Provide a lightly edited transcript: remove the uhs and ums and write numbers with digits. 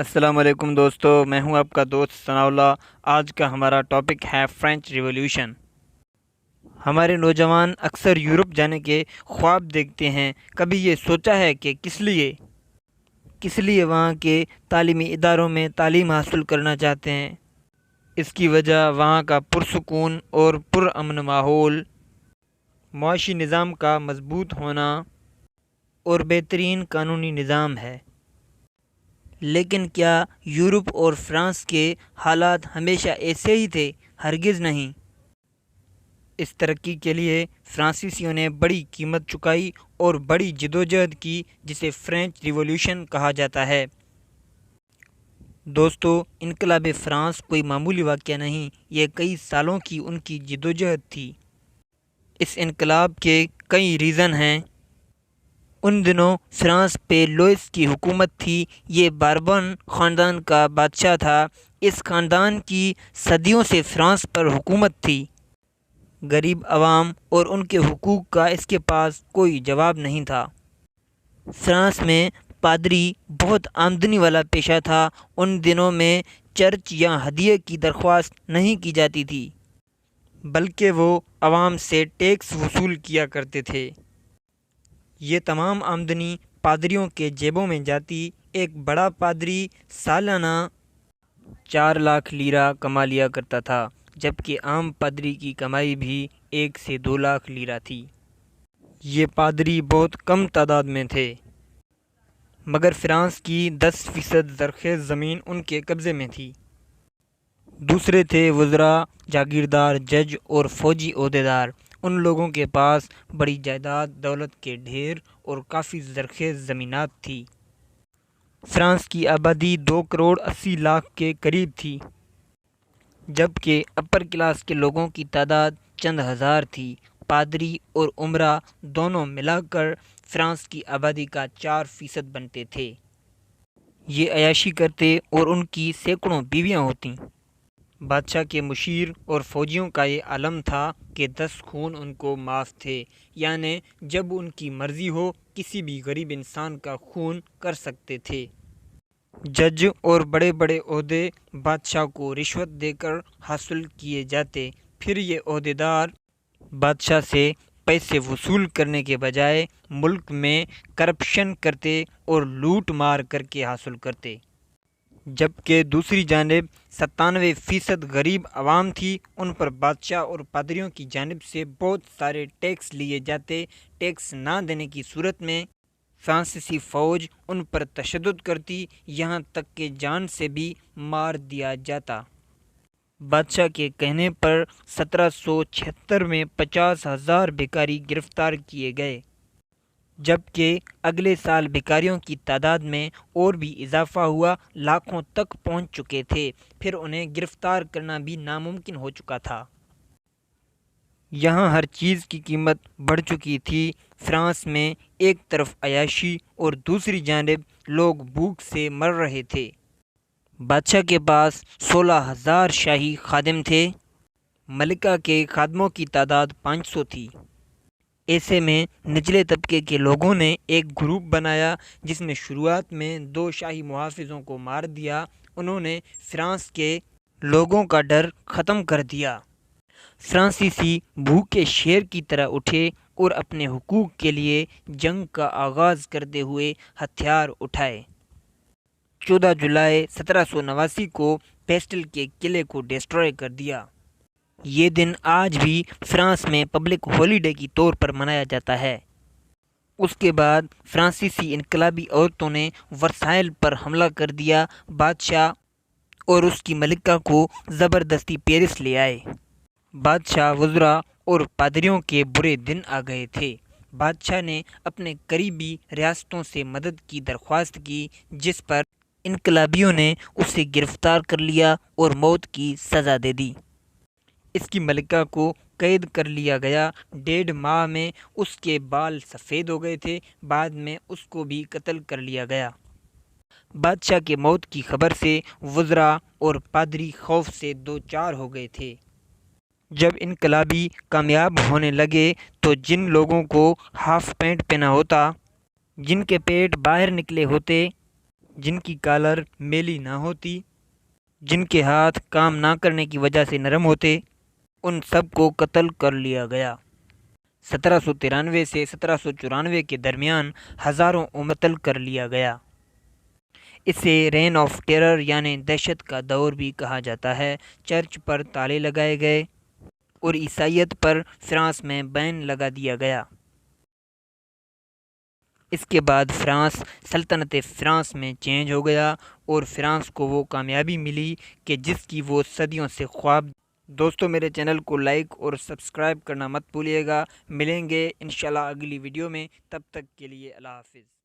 السلام علیکم دوستو، میں ہوں آپ کا دوست ثناء اللہ۔ آج کا ہمارا ٹاپک ہے فرینچ ریولوشن۔ ہمارے نوجوان اکثر یورپ جانے کے خواب دیکھتے ہیں۔ کبھی یہ سوچا ہے کہ کس لیے وہاں کے تعلیمی اداروں میں تعلیم حاصل کرنا چاہتے ہیں؟ اس کی وجہ وہاں کا پرسکون اور پرامن ماحول، معاشی نظام کا مضبوط ہونا اور بہترین قانونی نظام ہے۔ لیکن کیا یورپ اور فرانس کے حالات ہمیشہ ایسے ہی تھے؟ ہرگز نہیں۔ اس ترقی کے لیے فرانسیسیوں نے بڑی قیمت چکائی اور بڑی جدوجہد کی، جسے فرینچ ریولوشن کہا جاتا ہے۔ دوستو، انقلاب فرانس کوئی معمولی واقعہ نہیں، یہ کئی سالوں کی ان کی جدوجہد تھی۔ اس انقلاب کے کئی ریزن ہیں۔ ان دنوں فرانس پہ لوئس کی حکومت تھی۔ یہ باربن خاندان کا بادشاہ تھا۔ اس خاندان کی صدیوں سے فرانس پر حکومت تھی۔ غریب عوام اور ان کے حقوق کا اس کے پاس کوئی جواب نہیں تھا۔ فرانس میں پادری بہت آمدنی والا پیشہ تھا۔ ان دنوں میں چرچ یا ہدیے کی درخواست نہیں کی جاتی تھی، بلکہ وہ عوام سے ٹیکس وصول کیا کرتے تھے۔ یہ تمام آمدنی پادریوں کے جیبوں میں جاتی۔ ایک بڑا پادری سالانہ 4 لاکھ لیرہ کما لیا کرتا تھا، جبکہ عام پادری کی کمائی بھی 1 سے 2 لاکھ لیرہ تھی۔ یہ پادری بہت کم تعداد میں تھے، مگر فرانس کی 10% زرخیز زمین ان کے قبضے میں تھی۔ دوسرے تھے وزراء، جاگیردار، جج اور فوجی عہدیدار۔ ان لوگوں کے پاس بڑی جائیداد، دولت کے ڈھیر اور کافی زرخیز زمینات تھی۔ فرانس کی آبادی 2 کروڑ 80 لاکھ کے قریب تھی، جبکہ اپر کلاس کے لوگوں کی تعداد چند ہزار تھی۔ پادری اور امرا دونوں ملا کر فرانس کی آبادی کا 4% بنتے تھے۔ یہ عیاشی کرتے اور ان کی سینکڑوں بیویاں ہوتیں۔ بادشاہ کے مشیر اور فوجیوں کا یہ عالم تھا کہ 10 خون ان کو معاف تھے، یعنی جب ان کی مرضی ہو کسی بھی غریب انسان کا خون کر سکتے تھے۔ جج اور بڑے بڑے عہدے بادشاہ کو رشوت دے کر حاصل کیے جاتے، پھر یہ عہدیدار بادشاہ سے پیسے وصول کرنے کے بجائے ملک میں کرپشن کرتے اور لوٹ مار کر کے حاصل کرتے۔ جبکہ دوسری جانب 97% غریب عوام تھی، ان پر بادشاہ اور پادریوں کی جانب سے بہت سارے ٹیکس لیے جاتے۔ ٹیکس نہ دینے کی صورت میں فرانسیسی فوج ان پر تشدد کرتی، یہاں تک کہ جان سے بھی مار دیا جاتا۔ بادشاہ کے کہنے پر 1776 میں 50,000 بھکاری گرفتار کیے گئے، جبکہ اگلے سال بھکاریوں کی تعداد میں اور بھی اضافہ ہوا، لاکھوں تک پہنچ چکے تھے۔ پھر انہیں گرفتار کرنا بھی ناممکن ہو چکا تھا۔ یہاں ہر چیز کی قیمت بڑھ چکی تھی۔ فرانس میں ایک طرف عیاشی اور دوسری جانب لوگ بھوک سے مر رہے تھے۔ بادشاہ کے پاس 16,000 شاہی خادم تھے، ملکہ کے خادموں کی تعداد 500 تھی۔ ایسے میں نچلے طبقے کے لوگوں نے ایک گروپ بنایا جس نے شروعات میں 2 شاہی محافظوں کو مار دیا۔ انہوں نے فرانس کے لوگوں کا ڈر ختم کر دیا۔ فرانسیسی بھوکے شیر کی طرح اٹھے اور اپنے حقوق کے لیے جنگ کا آغاز کرتے ہوئے ہتھیار اٹھائے۔ 14 جولائی 1789 کو بیسٹل کے قلعے کو ڈسٹروائے کر دیا۔ یہ دن آج بھی فرانس میں پبلک ہالی ڈے کی طور پر منایا جاتا ہے۔ اس کے بعد فرانسیسی انقلابی عورتوں نے ورسائل پر حملہ کر دیا۔ بادشاہ اور اس کی ملکہ کو زبردستی پیرس لے آئے۔ بادشاہ، وزراء اور پادریوں کے برے دن آ گئے تھے۔ بادشاہ نے اپنے قریبی ریاستوں سے مدد کی درخواست کی، جس پر انقلابیوں نے اسے گرفتار کر لیا اور موت کی سزا دے دی۔ اس کی ملکہ کو قید کر لیا گیا۔ 1.5 ماہ میں اس کے بال سفید ہو گئے تھے۔ بعد میں اس کو بھی قتل کر لیا گیا۔ بادشاہ کے موت کی خبر سے وزراء اور پادری خوف سے دوچار ہو گئے تھے۔ جب انقلابی کامیاب ہونے لگے تو جن لوگوں کو ہاف پینٹ پہنا ہوتا، جن کے پیٹ باہر نکلے ہوتے، جن کی کالر میلی نہ ہوتی، جن کے ہاتھ کام نہ کرنے کی وجہ سے نرم ہوتے، ان سب کو قتل کر لیا گیا۔ 1793 سے 1794 کے درمیان ہزاروں قتل کر لیا گیا۔ اسے رین آف ٹیرر یعنی دہشت کا دور بھی کہا جاتا ہے۔ چرچ پر تالے لگائے گئے اور عیسائیت پر فرانس میں بین لگا دیا گیا۔ اس کے بعد فرانس سلطنت فرانس میں چینج ہو گیا اور فرانس کو وہ کامیابی ملی کہ جس کی وہ صدیوں سے خواب۔ دوستو میرے چینل کو لائک اور سبسکرائب کرنا مت بھولیے گا۔ ملیں گے انشاءاللہ اگلی ویڈیو میں، تب تک کے لیے اللہ حافظ۔